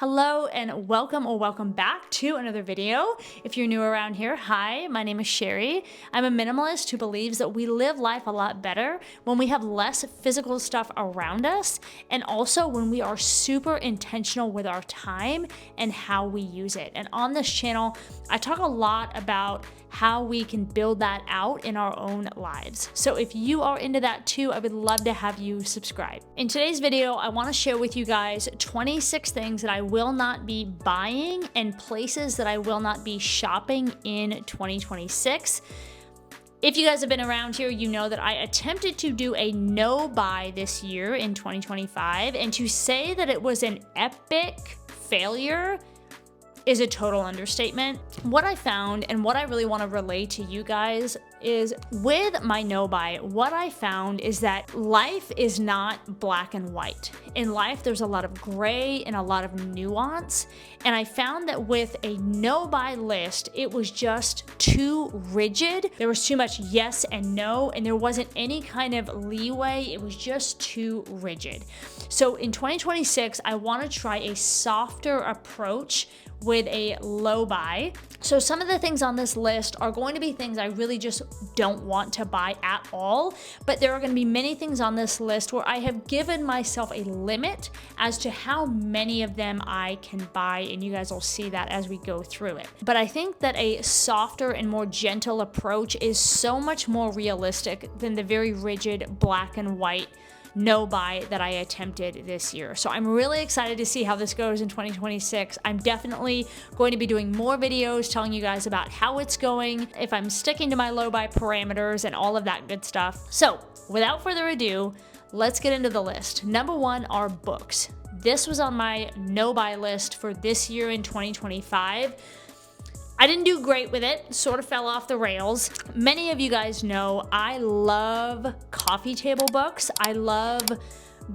Hello and welcome back to another video. If you're new around here, hi, my name is Sherry. I'm a minimalist who believes that we live life a lot better when we have less physical stuff around us, and also when we are super intentional with our time and how we use it. And on this channel, I talk a lot about how we can build that out in our own lives. So if you are into that too, I would love to have you subscribe. In today's video, I want to share with you guys 26 things that I will not be buying and places that I will not be shopping in 2026. If you guys have been around here, you know that I attempted to do a no buy this year in 2025, and to say that it was an epic failure is a total understatement. What I found and what I really want to relay to you guys is with my no buy, what I found is that life is not black and white. In life, there's a lot of gray and a lot of nuance. And I found that with a no buy list, it was just too rigid. There was too much yes and no, and there wasn't any kind of leeway. It was just too rigid. So in 2026, I want to try a softer approach with a low buy. So some of the things on this list are going to be things I really just don't want to buy at all, but there are going to be many things on this list where I have given myself a limit as to how many of them I can buy, and you guys will see that as we go through it. But I think that a softer and more gentle approach is so much more realistic than the very rigid black and white no buy that I attempted this year. So I'm really excited to see how this goes in 2026. I'm definitely going to be doing more videos telling you guys about how it's going, if I'm sticking to my low buy parameters and all of that good stuff. So without further ado, let's get into the list. Number one are books. This was on my no buy list for this year in 2025. I didn't do great with it, sort of fell off the rails. Many of you guys know I love coffee table books. I love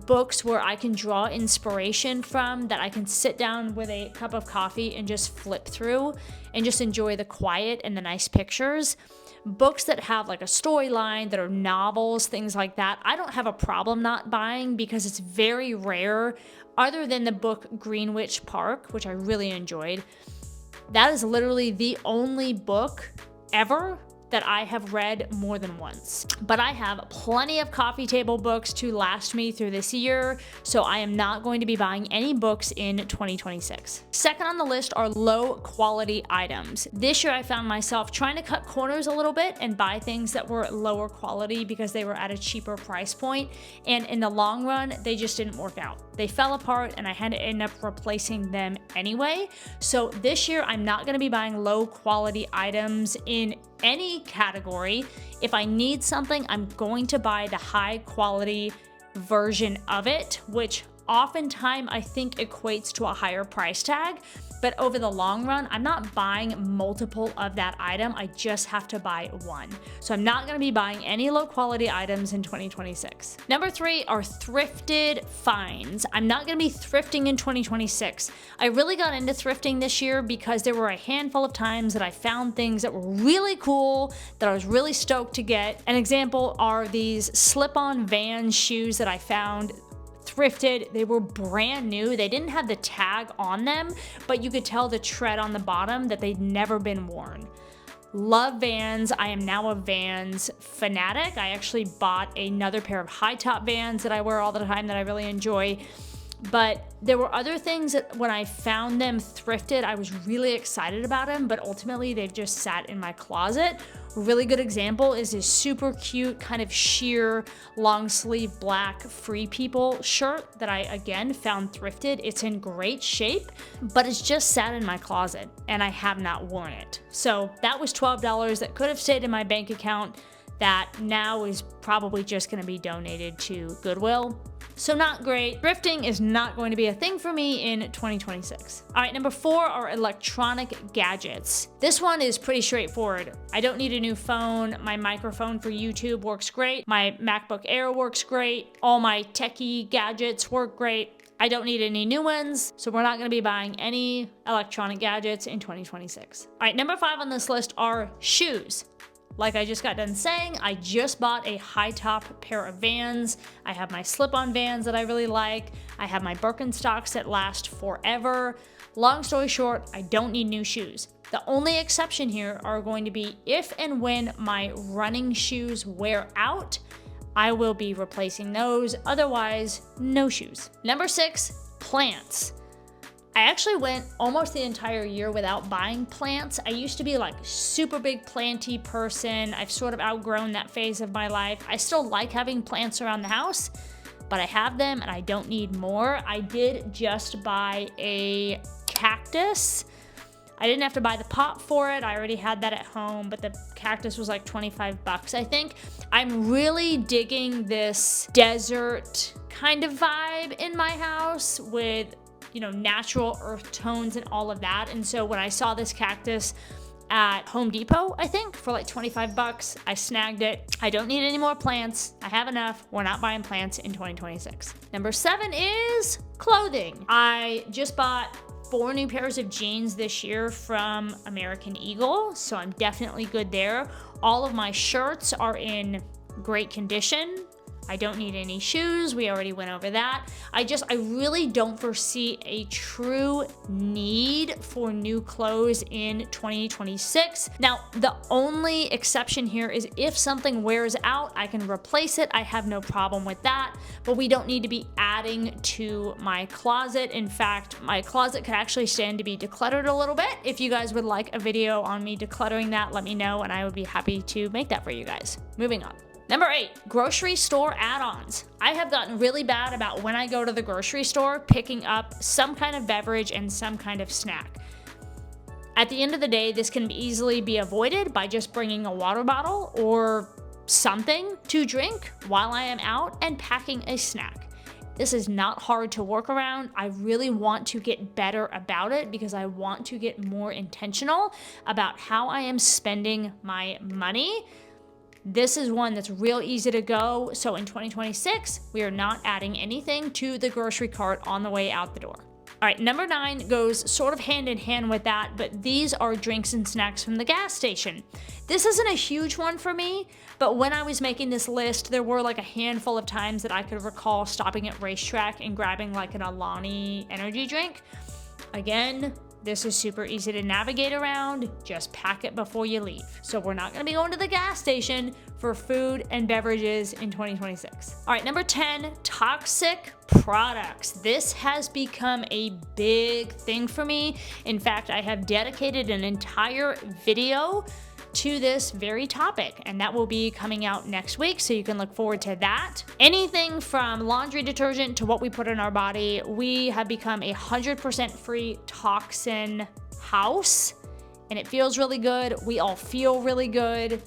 books where I can draw inspiration from, that I can sit down with a cup of coffee and just flip through and just enjoy the quiet and the nice pictures. Books that have like a storyline, that are novels, things like that, I don't have a problem not buying because it's very rare, other than the book Greenwich Park, which I really enjoyed. That is literally the only book ever that I have read more than once. But I have plenty of coffee table books to last me through this year, so I am not going to be buying any books in 2026. Second on the list are low quality items. This year I found myself trying to cut corners a little bit and buy things that were lower quality because they were at a cheaper price point, and in the long run, they just didn't work out. They fell apart and I had to end up replacing them anyway. So this year I'm not gonna be buying low quality items in any category. If I need something, I'm going to buy the high quality version of it, which oftentimes I think equates to a higher price tag. But over the long run, I'm not buying multiple of that item. I just have to buy one. So I'm not gonna be buying any low quality items in 2026. Number three are thrifted finds. I'm not gonna be thrifting in 2026. I really got into thrifting this year because there were a handful of times that I found things that were really cool, that I was really stoked to get. An example are these slip-on Vans shoes that I found thrifted. They were brand new. They didn't have the tag on them, but you could tell the tread on the bottom that they'd never been worn. Love Vans. I am now a Vans fanatic. I actually bought another pair of high top Vans that I wear all the time that I really enjoy. But there were other things that when I found them thrifted, I was really excited about them, but ultimately they've just sat in my closet. A really good example is this super cute kind of sheer long sleeve black Free People shirt that I again found thrifted. It's in great shape, but it's just sat in my closet and I have not worn it. So that was $12 that could have stayed in my bank account that now is probably just gonna be donated to Goodwill. So not great. Thrifting is not going to be a thing for me in 2026. All right, number four are electronic gadgets. This one is pretty straightforward. I don't need a new phone. My microphone for YouTube works great. My MacBook Air works great. All my techie gadgets work great. I don't need any new ones, so we're not gonna be buying any electronic gadgets in 2026. All right, number five on this list are shoes. like I just got done saying, I just bought a high top pair of Vans. I have my slip-on Vans that I really like. I have my Birkenstocks that last forever. Long story short, I don't need new shoes. The only exception here are going to be if and when my running shoes wear out, I will be replacing those. Otherwise, no shoes. Number 6, plants. I actually went almost the entire year without buying plants. I used to be like super big planty person. I've sort of outgrown that phase of my life. I still like having plants around the house, but I have them and I don't need more. I did just buy a cactus. I didn't have to buy the pot for it. I already had that at home, but the cactus was like 25 bucks, I think. I'm really digging this desert kind of vibe in my house with, natural earth tones and all of that. And so when I saw this cactus at Home Depot, I think, for like 25 bucks, I snagged it. I don't need any more plants. I have enough. We're not buying plants in 2026. Number 7 is clothing. I just bought 4 new pairs of jeans this year from American Eagle, so I'm definitely good there. All of my shirts are in great condition. I don't need any shoes. We already went over that. I really don't foresee a true need for new clothes in 2026. Now, the only exception here is if something wears out, I can replace it. I have no problem with that, but we don't need to be adding to my closet. In fact, my closet could actually stand to be decluttered a little bit. If you guys would like a video on me decluttering that, let me know and I would be happy to make that for you guys. Moving on. Number 8, grocery store add-ons. I have gotten really bad about when I go to the grocery store picking up some kind of beverage and some kind of snack. At the end of the day, this can easily be avoided by just bringing a water bottle or something to drink while I am out and packing a snack. This is not hard to work around. I really want to get better about it because I want to get more intentional about how I am spending my money. This is one that's real easy to go. So in 2026, we are not adding anything to the grocery cart on the way out the door. All right, number 9 goes sort of hand in hand with that, but these are drinks and snacks from the gas station. This isn't a huge one for me, but when I was making this list, there were like a handful of times that I could recall stopping at Racetrack and grabbing like an Alani energy drink. Again, this is super easy to navigate around. Just pack it before you leave. So we're not gonna be going to the gas station for food and beverages in 2026. All right, number 10, toxic products. This has become a big thing for me. In fact, I have dedicated an entire video to this very topic, and that will be coming out next week, so you can look forward to that. Anything from laundry detergent to what we put in our body, we have become 100% free toxin house, and it feels really good. We all feel really good.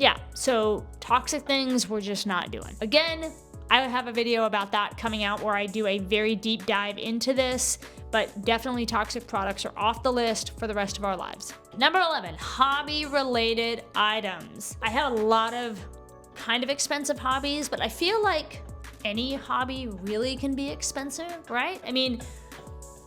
Yeah, so toxic things we're just not doing. Again, I have a video about that coming out where I do a very deep dive into this, but definitely toxic products are off the list for the rest of our lives. Number 11, hobby-related items. I have a lot of kind of expensive hobbies, but I feel like any hobby really can be expensive, right? I mean,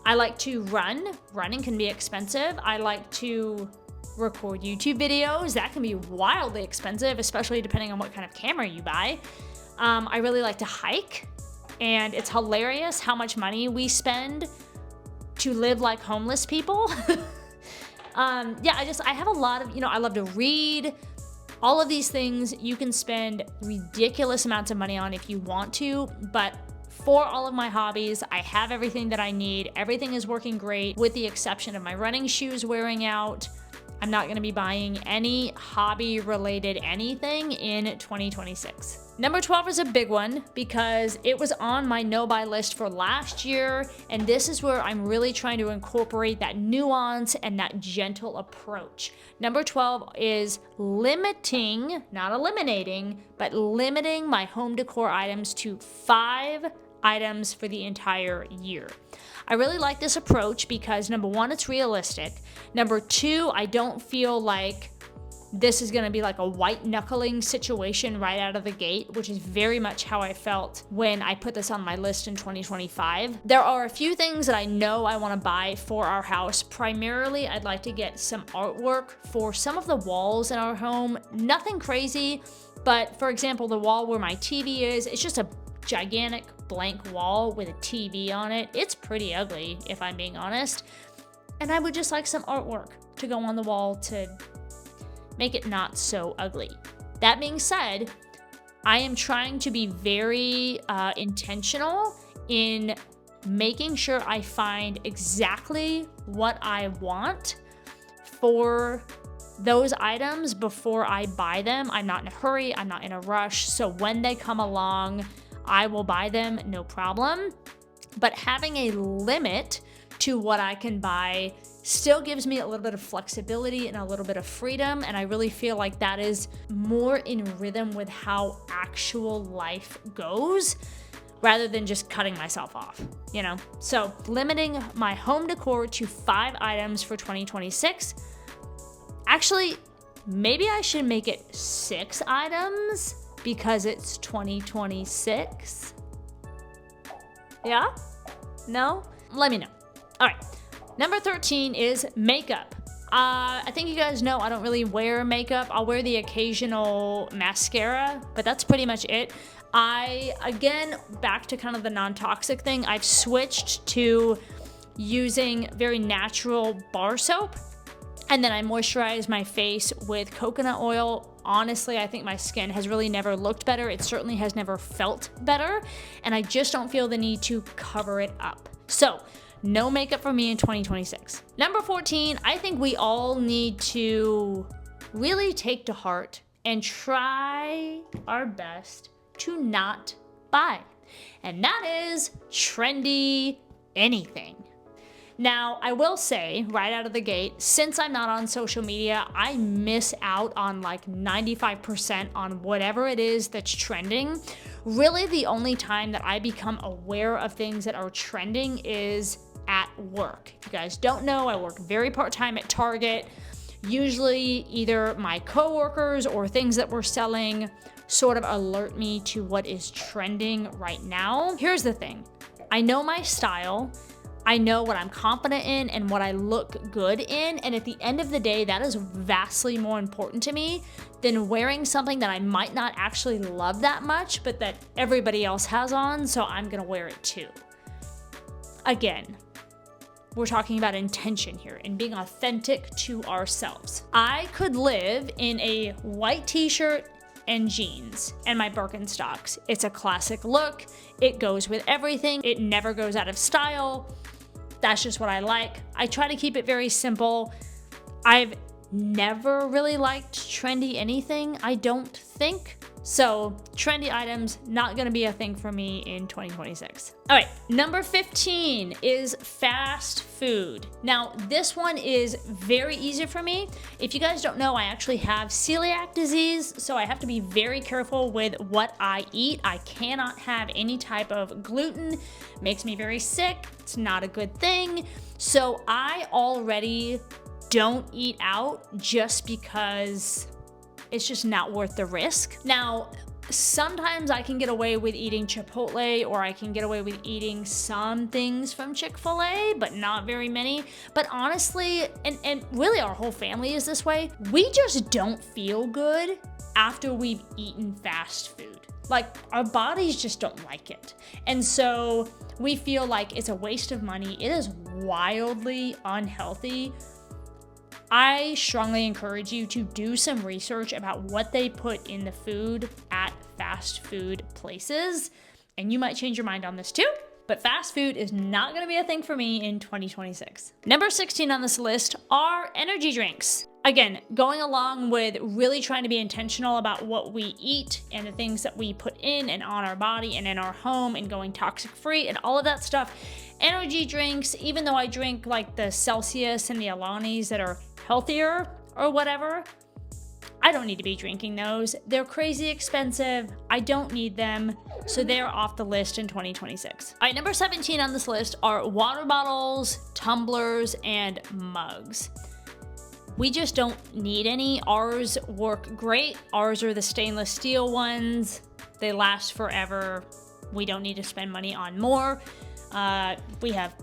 I like to run. Running can be expensive. I like to record YouTube videos. That can be wildly expensive, especially depending on what kind of camera you buy. I really like to hike, and it's hilarious how much money we spend to live like homeless people. I have a lot of, I love to read. All of these things you can spend ridiculous amounts of money on if you want to, but for all of my hobbies, I have everything that I need. Everything is working great with the exception of my running shoes wearing out. I'm not gonna be buying any hobby-related anything in 2026. Number 12 is a big one because it was on my no-buy list for last year, and this is where I'm really trying to incorporate that nuance and that gentle approach. Number 12 is limiting, not eliminating, but limiting my home decor items to 5 items for the entire year. I really like this approach because number 1, it's realistic. Number 2, I don't feel like this is gonna be like a white knuckling situation right out of the gate, which is very much how I felt when I put this on my list in 2025. There are a few things that I know I wanna buy for our house. Primarily, I'd like to get some artwork for some of the walls in our home. Nothing crazy, but for example, the wall where my TV is, it's just a gigantic blank wall with a TV on it. It's pretty ugly, if I'm being honest. And I would just like some artwork to go on the wall to make it not so ugly. That being said, I am trying to be very intentional in making sure I find exactly what I want for those items before I buy them. I'm not in a hurry, I'm not in a rush, so when they come along, I will buy them, no problem. But having a limit to what I can buy still gives me a little bit of flexibility and a little bit of freedom, and I really feel like that is more in rhythm with how actual life goes rather than just cutting myself off, you know? So limiting my home decor to 5 items for 2026. Actually, maybe I should make it 6 items because it's 2026. Yeah? No? Let me know. All right, number 13 is makeup. I think you guys know I don't really wear makeup. I'll wear the occasional mascara, but that's pretty much it. Again, back to kind of the non-toxic thing, I've switched to using very natural bar soap, and then I moisturize my face with coconut oil. Honestly, I think my skin has really never looked better. It certainly has never felt better, and I just don't feel the need to cover it up. So, no makeup for me in 2026. Number 14, I think we all need to really take to heart and try our best to not buy. And that is trendy anything. Now, I will say right out of the gate, since I'm not on social media, I miss out on like 95% on whatever it is that's trending. Really, the only time that I become aware of things that are trending is at work. If you guys don't know, I work very part-time at Target. Usually either my coworkers or things that we're selling sort of alert me to what is trending right now. Here's the thing. I know my style. I know what I'm confident in and what I look good in, and at the end of the day, that is vastly more important to me than wearing something that I might not actually love that much, but that everybody else has on, so I'm gonna wear it too. Again, we're talking about intention here and being authentic to ourselves. I could live in a white t-shirt and jeans and my Birkenstocks. It's a classic look. It goes with everything. It never goes out of style. That's just what I like. I try to keep it very simple. I've never really liked trendy anything, I don't think. So trendy items, not gonna be a thing for me in 2026. All right, number 15 is fast food. Now, this one is very easy for me. If you guys don't know, I actually have celiac disease, so I have to be very careful with what I eat. I cannot have any type of gluten. Makes me very sick. It's not a good thing. So I already don't eat out just because it's just not worth the risk. Now, sometimes I can get away with eating Chipotle, or I can get away with eating some things from Chick-fil-A, but not very many. But honestly, and really our whole family is this way, we just don't feel good after we've eaten fast food. Like, our bodies just don't like it. And so we feel like it's a waste of money. It is wildly unhealthy. I strongly encourage you to do some research about what they put in the food at fast food places, and you might change your mind on this too. But fast food is not gonna be a thing for me in 2026. Number 16 on this list are energy drinks. Again, going along with really trying to be intentional about what we eat and the things that we put in and on our body and in our home and going toxic free and all of that stuff. Energy drinks, even though I drink like the Celsius and the Alanis that are healthier or whatever, I don't need to be drinking those. They're crazy expensive. I don't need them. So they're off the list in 2026. All right, number 17 on this list are water bottles, tumblers, and mugs. We just don't need any. Ours work great. Ours are the stainless steel ones. They last forever. We don't need to spend money on more. We have,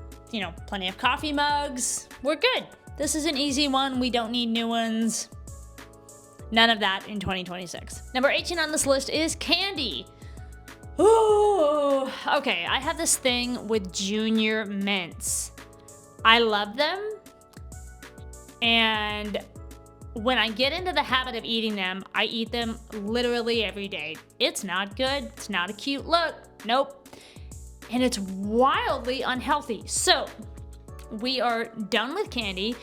plenty of coffee mugs. We're good. This is an easy one. We don't need new ones. None of that in 2026. Number 18 on this list is candy. Ooh, okay, I have this thing with Junior Mints. I love them. And when I get into the habit of eating them, I eat them literally every day. It's not good. It's not a cute look. Nope. And it's wildly unhealthy. So we are done with candy.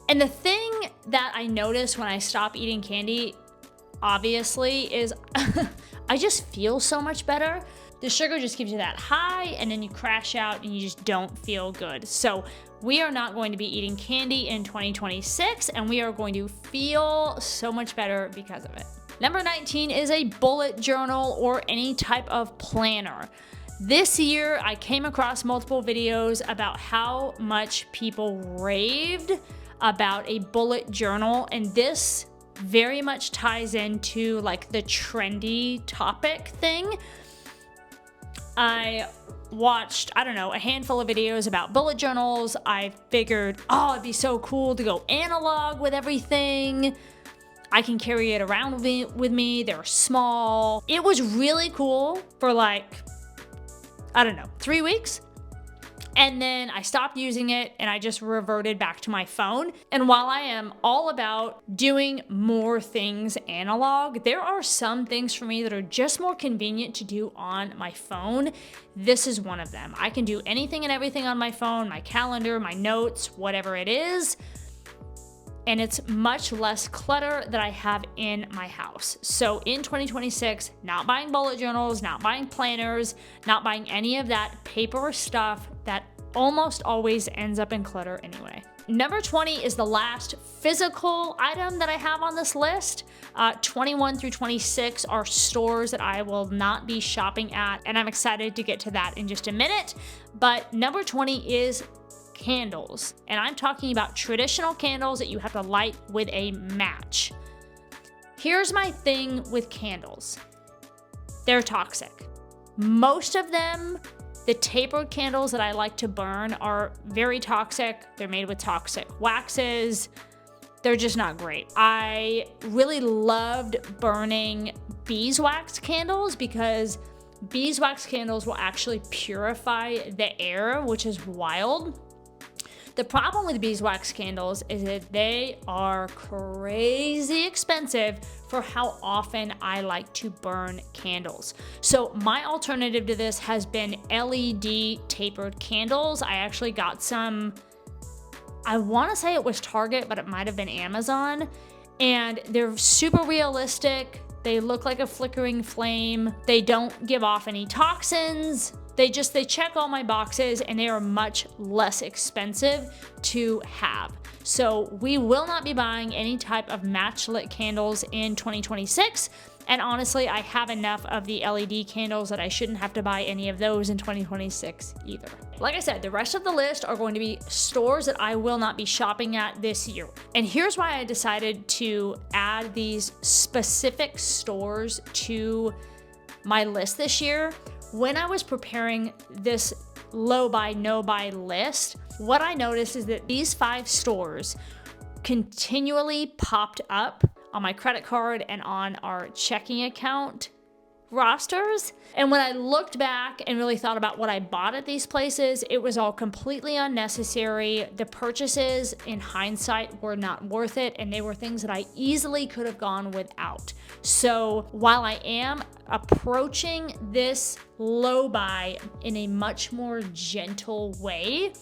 And the thing that I notice when I stop eating candy, obviously, is I just feel so much better. The sugar just gives you that high, and then you crash out and you just don't feel good. So we are not going to be eating candy in 2026, and we are going to feel so much better because of it. Number 19 is a bullet journal or any type of planner. This year, I came across multiple videos about how much people raved about a bullet journal, and this very much ties into like the trendy topic thing. I watched, a handful of videos about bullet journals. I figured, it'd be so cool to go analog with everything. I can carry it around with me. They're small. It was really cool for 3 weeks. And then I stopped using it and I just reverted back to my phone. And while I am all about doing more things analog, there are some things for me that are just more convenient to do on my phone. This is one of them. I can do anything and everything on my phone, my calendar, my notes, whatever it is. And it's much less clutter that I have in my house. So in 2026, not buying bullet journals, not buying planners, not buying any of that paper stuff that almost always ends up in clutter anyway. Number 20 is the last physical item that I have on this list. 21 through 26 are stores that I will not be shopping at, and I'm excited to get to that in just a minute. But number 20 is candles, and I'm talking about traditional candles that you have to light with a match. Here's my thing with candles. They're toxic. Most of them, the tapered candles that I like to burn, are very toxic. They're made with toxic waxes. They're just not great. I really loved burning beeswax candles because beeswax candles will actually purify the air, which is wild. The problem with beeswax candles is that they are crazy expensive for how often I like to burn candles. So my alternative to this has been LED tapered candles. I actually got some, I want to say it was Target, but it might have been Amazon. And they're super realistic. They look like a flickering flame. They don't give off any toxins. They check all my boxes, and they are much less expensive to have. So we will not be buying any type of match lit candles in 2026. And honestly, I have enough of the LED candles that I shouldn't have to buy any of those in 2026 either. Like I said, the rest of the list are going to be stores that I will not be shopping at this year. And here's why I decided to add these specific stores to my list this year. When I was preparing this low buy, no buy list, what I noticed is that these 5 stores continually popped up on my credit card and on our checking account rosters. And when I looked back and really thought about what I bought at these places, it was all completely unnecessary. The purchases in hindsight were not worth it, and they were things that I easily could have gone without. So while I am approaching this low buy in a much more gentle way,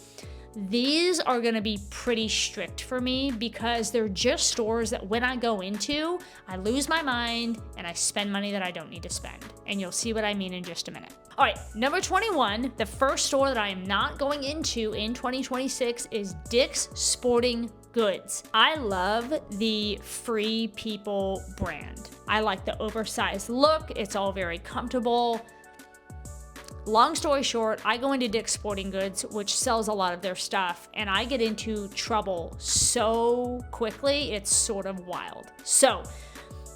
these are going to be pretty strict for me because they're just stores that when I go into, I lose my mind and I spend money that I don't need to spend. And you'll see what I mean in just a minute. All right, number 21, the first store that I am not going into in 2026 is Dick's Sporting Goods. I love the Free People brand. I like the oversized look. It's all very comfortable. Long story short, I go into Dick's Sporting Goods, which sells a lot of their stuff, and I get into trouble so quickly, it's sort of wild. So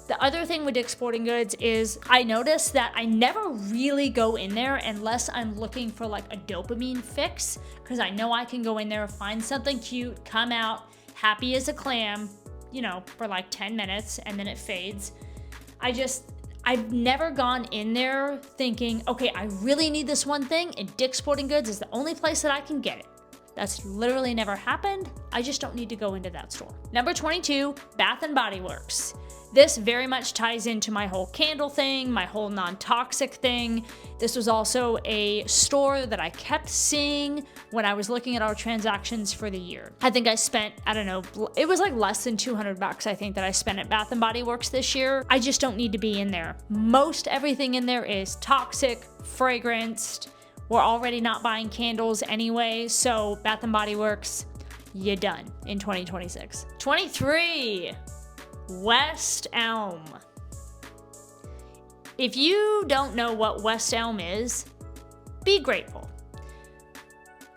the other thing with Dick's Sporting Goods is I noticed that I never really go in there unless I'm looking for like a dopamine fix, because I know I can go in there, find something cute, come out happy as a clam, you know, for like 10 minutes and then it fades. I've never gone in there thinking, okay, I really need this one thing and Dick's Sporting Goods is the only place that I can get it. That's literally never happened. I just don't need to go into that store. Number 22, Bath & Body Works. This very much ties into my whole candle thing, my whole non-toxic thing. This was also a store that I kept seeing when I was looking at our transactions for the year. I think I spent, I don't know, it was like less than $200 I think that I spent at Bath & Body Works this year. I just don't need to be in there. Most everything in there is toxic, fragranced. We're already not buying candles anyway, so Bath & Body Works, you're done in 2026. 23. West Elm. If you don't know what West Elm is, be grateful.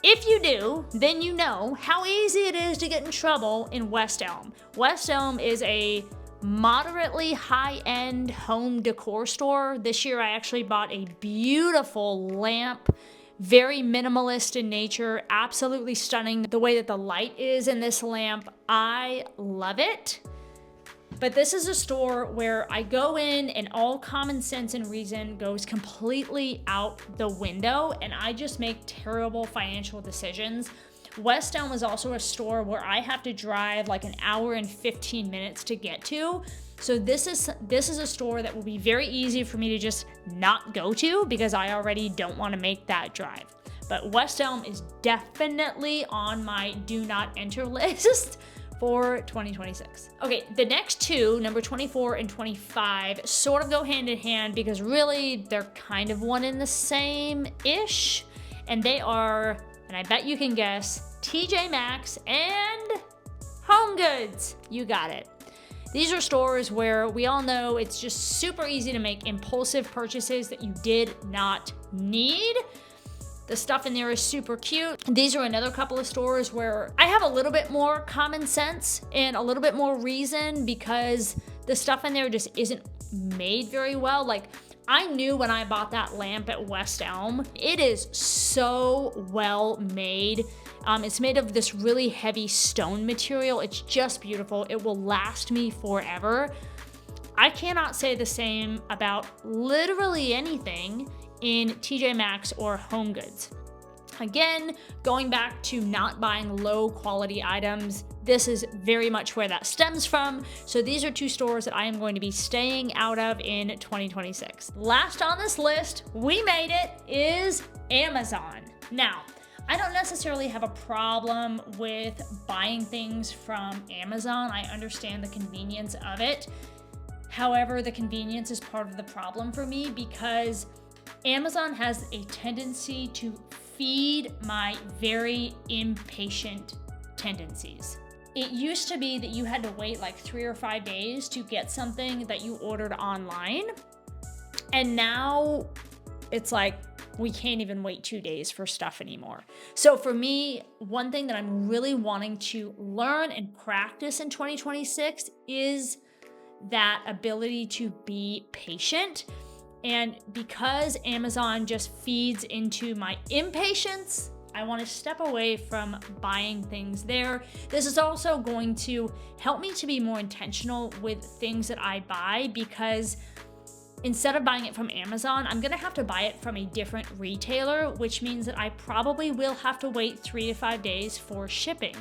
If you do, then you know how easy it is to get in trouble in West Elm. West Elm is a moderately high-end home decor store. This year I actually bought a beautiful lamp, very minimalist in nature, absolutely stunning. The way that the light is in this lamp, I love it. But this is a store where I go in and all common sense and reason goes completely out the window and I just make terrible financial decisions. West Elm is also a store where I have to drive like an hour and 15 minutes to get to. So this is a store that will be very easy for me to just not go to because I already don't want to make that drive. But West Elm is definitely on my do not enter list for 2026. Okay, the next two, number 24 and 25, sort of go hand in hand because really they're kind of one and the same-ish. And they are, and I bet you can guess, TJ Maxx and Home Goods. You got it. These are stores where we all know it's just super easy to make impulsive purchases that you did not need. The stuff in there is super cute. These are another couple of stores where I have a little bit more common sense and a little bit more reason because the stuff in there just isn't made very well. Like, I knew when I bought that lamp at West Elm, it is so well made. It's made of this really heavy stone material. It's just beautiful. It will last me forever. I cannot say the same about literally anything in TJ Maxx or Home Goods. Again, going back to not buying low quality items, this is very much where that stems from. So these are two stores that I am going to be staying out of in 2026. Last on this list, we made it, is Amazon. Now, I don't necessarily have a problem with buying things from Amazon. I understand the convenience of it. However, the convenience is part of the problem for me because Amazon has a tendency to feed my very impatient tendencies. It used to be that you had to wait like 3 or 5 days to get something that you ordered online. And now it's like we can't even wait 2 days for stuff anymore. So for me, one thing that I'm really wanting to learn and practice in 2026 is that ability to be patient. And because Amazon just feeds into my impatience, I want to step away from buying things there. This is also going to help me to be more intentional with things that I buy because instead of buying it from Amazon, I'm going to have to buy it from a different retailer, which means that I probably will have to wait 3 to 5 days for shipping.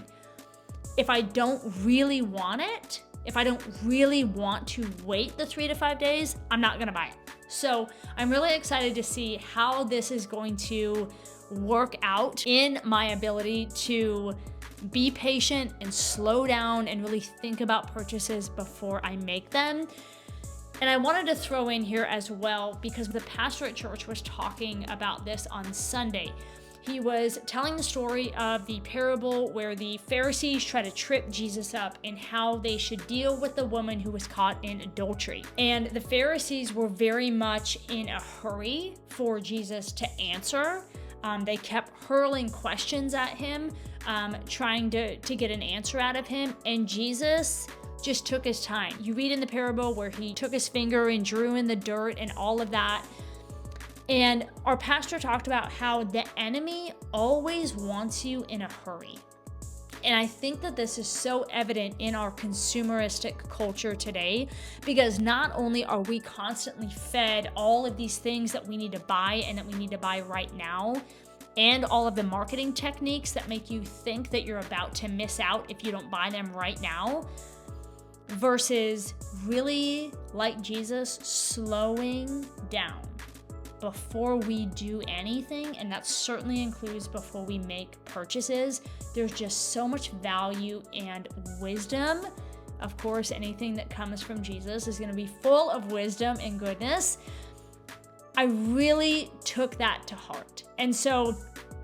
If I don't really want it, if I don't really want to wait the 3 to 5 days, I'm not going to buy it. So I'm really excited to see how this is going to work out in my ability to be patient and slow down and really think about purchases before I make them. And I wanted to throw in here as well because the pastor at church was talking about this on Sunday. he was telling the story of the parable where the Pharisees try to trip Jesus up and how they should deal with the woman who was caught in adultery. And the Pharisees were very much in a hurry for Jesus to answer. They kept hurling questions at him, trying to get an answer out of him. And Jesus just took his time. You read in the parable where he took his finger and drew in the dirt and all of that. And our pastor talked about how the enemy always wants you in a hurry. And I think that this is so evident in our consumeristic culture today, because not only are we constantly fed all of these things that we need to buy and that we need to buy right now, and all of the marketing techniques that make you think that you're about to miss out if you don't buy them right now, versus really, like Jesus, slowing down before we do anything, and that certainly includes before we make purchases. There's just so much value and wisdom. Of course, anything that comes from Jesus is going to be full of wisdom and goodness. I really took that to heart. And so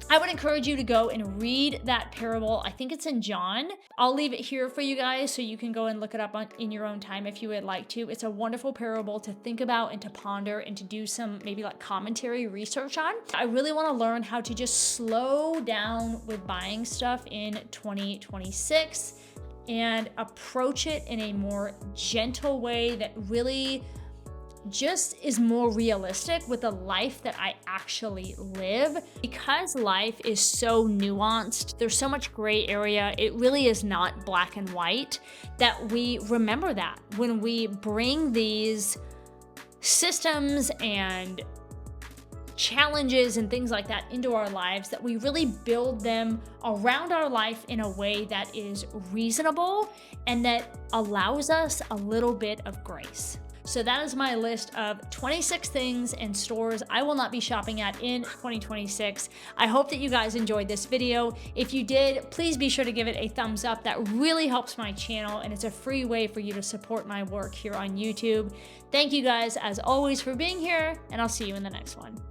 I would encourage you to go and read that parable. I think it's in John. I'll leave it here for you guys so you can go and look it up in your own time if you would like to. It's a wonderful parable to think about and to ponder and to do some maybe like commentary research on. I really want to learn how to just slow down with buying stuff in 2026 and approach it in a more gentle way that really just is more realistic with the life that I actually live. Because life is so nuanced, there's so much gray area, it really is not black and white, that we remember that when we bring these systems and challenges and things like that into our lives, that we really build them around our life in a way that is reasonable and that allows us a little bit of grace. So that is my list of 26 things and stores I will not be shopping at in 2026. I hope that you guys enjoyed this video. If you did, please be sure to give it a thumbs up. That really helps my channel, and it's a free way for you to support my work here on YouTube. Thank you guys, as always, for being here, and I'll see you in the next one.